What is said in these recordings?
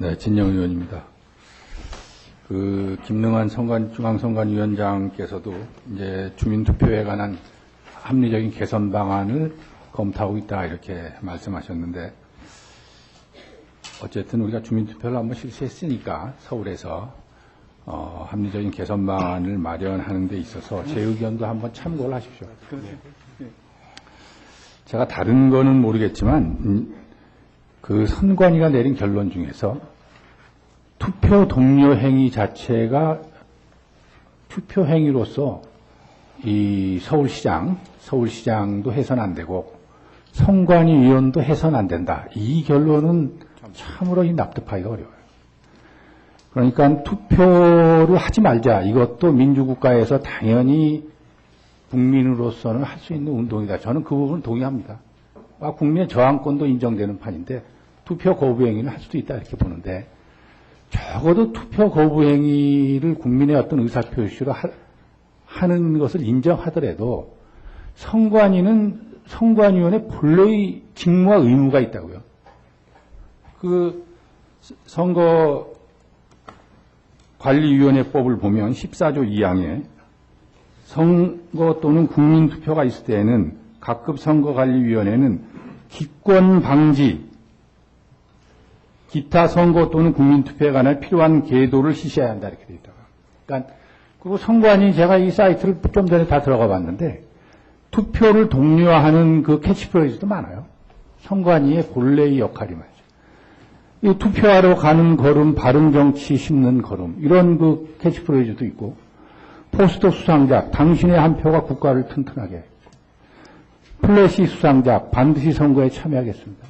네, 진영 의원입니다. 김능한 중앙선관위원장께서도 이제 주민투표에 관한 합리적인 개선 방안을 검토하고 있다 이렇게 말씀하셨는데, 어쨌든 우리가 주민투표를 한번 실시했으니까 서울에서 합리적인 개선 방안을 마련하는 데 있어서 제 의견도 한번 참고를 하십시오. 제가 다른 거는 모르겠지만 그 선관위가 내린 결론 중에서 투표 동료 행위 자체가 투표 행위로서 이 서울시장도 해선 안 되고 선관위 위원도 해선 안 된다. 이 결론은 참으로 납득하기가 어려워요. 그러니까 투표를 하지 말자. 이것도 민주국가에서 당연히 국민으로서는 할 수 있는 운동이다. 저는 그 부분 동의합니다. 국민의 저항권도 인정되는 판인데 투표 거부 행위는 할 수도 있다 이렇게 보는데, 적어도 투표 거부 행위를 국민의 어떤 의사표시로 하는 것을 인정하더라도 선관위원회 본래의 직무와 의무가 있다고요. 선거관리위원회법을 보면 14조 2항에 선거 또는 국민투표가 있을 때에는 각급 선거관리위원회는 기권 방지, 기타 선거 또는 국민투표에 관한 필요한 계도를 실시해야 한다 이렇게 되어 있다가. 그러니까 그리고 선관위 제가 이 사이트를 좀 전에 다 들어가 봤는데 투표를 독려하는 그 캐치프레이즈도 많아요. 선관위의 본래의 역할이 말이죠. 이 투표하러 가는 걸음, 바른 정치 심는 걸음, 이런 그 캐치프레이즈도 있고, 포스터 수상작, 당신의 한 표가 국가를 튼튼하게, 플래시 수상작, 반드시 선거에 참여하겠습니다.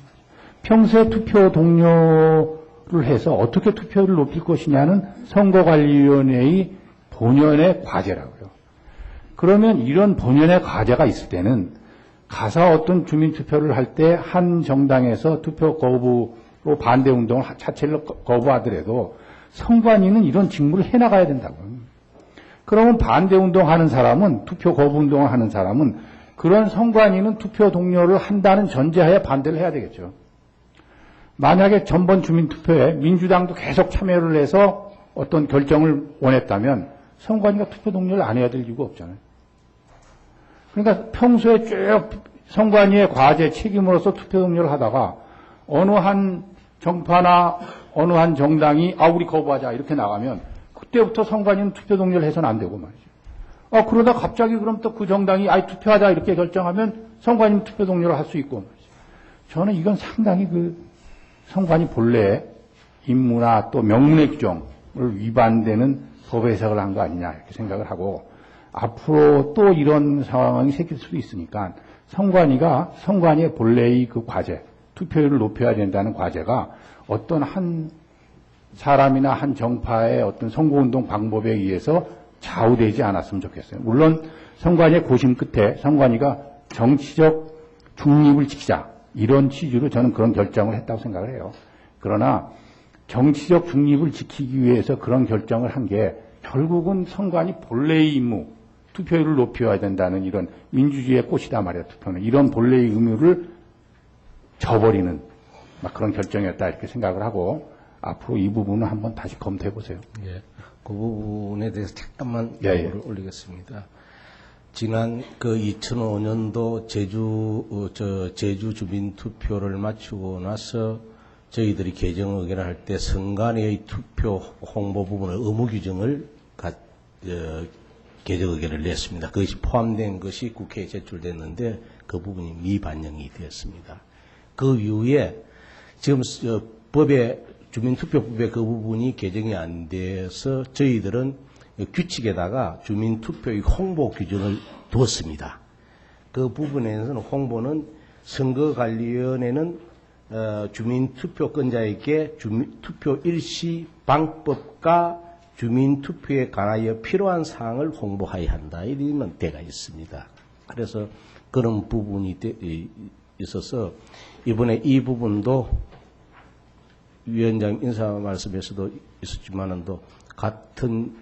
평소에 투표 동료를 해서 어떻게 투표를 높일 것이냐는 선거관리위원회의 본연의 과제라고요. 그러면 이런 본연의 과제가 있을 때는 가서 어떤 주민투표를 할 때 한 정당에서 투표 거부로 반대운동을 자체를 거부하더라도 선관위는 이런 직무를 해나가야 된다고요. 그러면 반대운동하는 사람은, 투표 거부운동을 하는 사람은 그런 선관위는 투표 동료를 한다는 전제하에 반대를 해야 되겠죠. 만약에 전번 주민투표에 민주당도 계속 참여를 해서 어떤 결정을 원했다면 선관위가 투표 동료를 안 해야 될 이유가 없잖아요. 그러니까 평소에 쭉 선관위의 과제 책임으로서 투표 동료를 하다가 어느 한 정파나 어느 한 정당이 우리 거부하자 이렇게 나가면 그때부터 선관위는 투표 동료를 해서는 안 되고 말이죠. 그러다 갑자기 그럼 또 그 정당이 투표하자 이렇게 결정하면 선관위는 투표 동료를 할 수 있고 말이죠. 저는 이건 상당히 선관위 본래의 임무나 또 명문의 규정을 위반되는 법 해석을 한 거 아니냐 이렇게 생각을 하고, 앞으로 또 이런 상황이 생길 수도 있으니까 선관위의 본래의 그 과제, 투표율을 높여야 된다는 과제가 어떤 한 사람이나 한 정파의 어떤 선거운동 방법에 의해서 좌우되지 않았으면 좋겠어요. 물론 선관위의 고심 끝에 선관위가 정치적 중립을 지키자 이런 취지로 저는 그런 결정을 했다고 생각을 해요. 그러나 정치적 중립을 지키기 위해서 그런 결정을 한 게 결국은 선관위 본래의 임무, 투표율을 높여야 된다는 이런 민주주의의 꽃이다 말이야, 투표는. 이런 본래의 의무를 저버리는 그런 결정이었다 이렇게 생각을 하고, 앞으로 이 부분을 한번 다시 검토해 보세요. 예, 그 부분에 대해서 잠깐만 요구를 올리겠습니다. 지난 2005년도 제주 주민투표를 마치고 나서 저희들이 개정 의견을 할 때 선관위의 투표 홍보 부분의 의무 규정을 개정 의견을 냈습니다. 그것이 포함된 것이 국회에 제출됐는데 그 부분이 미반영이 되었습니다. 그 이후에 지금 주민투표법에 그 부분이 개정이 안 돼서 저희들은 규칙에다가 주민투표의 홍보 규정을 두었습니다. 그 부분에서는 홍보는 선거관리위원회는 주민투표권자에게 투표 일시 방법과 주민투표에 관하여 필요한 사항을 홍보해야 한다. 이런 데가 있습니다. 그래서 그런 부분이 있어서 이번에 이 부분도 위원장 인사 말씀에서도 있었지만은 또 같은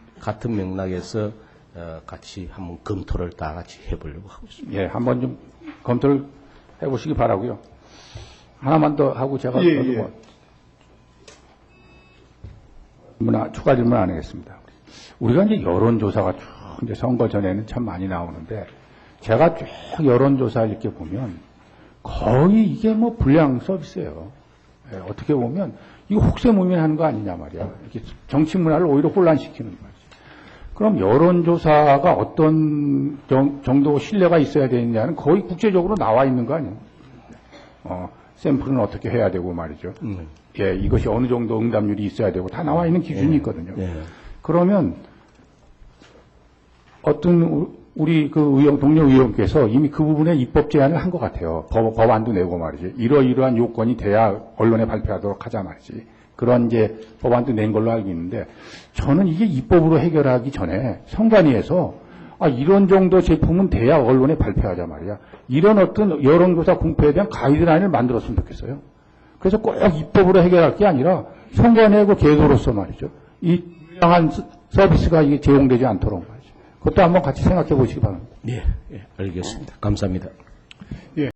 맥락에서 같이 한번 검토를 다 같이 해보려고 하고 있습니다. 예, 한번 좀 검토를 해보시기 바라고요. 하나만 더 하고 제가 추가 질문 안 하겠습니다. 우리가 이제 여론조사가 쭉 이제 선거 전에는 참 많이 나오는데, 제가 쭉 여론조사 이렇게 보면 거의 이게 뭐 불량 서비스예요. 예, 어떻게 보면 이거 혹세무민하는 거 아니냐 말이야. 이렇게 정치 문화를 오히려 혼란시키는 거지. 그럼 여론조사가 어떤 정도 신뢰가 있어야 되느냐는 거의 국제적으로 나와 있는 거 아니에요. 샘플은 어떻게 해야 되고 말이죠. 예, 이것이 어느 정도 응답률이 있어야 되고 다 나와 있는 기준이 있거든요. 그러면 어떤 우리 그 동료 의원께서 이미 그 부분에 입법 제안을 한 것 같아요. 법안도 내고 말이지. 이러이러한 요건이 돼야 언론에 발표하도록 하자 말이지. 그런 이제 법안도 낸 걸로 알고 있는데, 저는 이게 입법으로 해결하기 전에 선관위에서 이런 정도 제품은 돼야 언론에 발표하자 말이야. 이런 어떤 여론조사 공표에 대한 가이드라인을 만들었으면 좋겠어요. 그래서 꼭 입법으로 해결할 게 아니라 선관위의 그 궤도로서 말이죠. 이 유명한 서비스가 이게 제공되지 않도록 말이죠. 그것도 한번 같이 생각해 보시기 바랍니다. 예, 알겠습니다. 감사합니다. 예.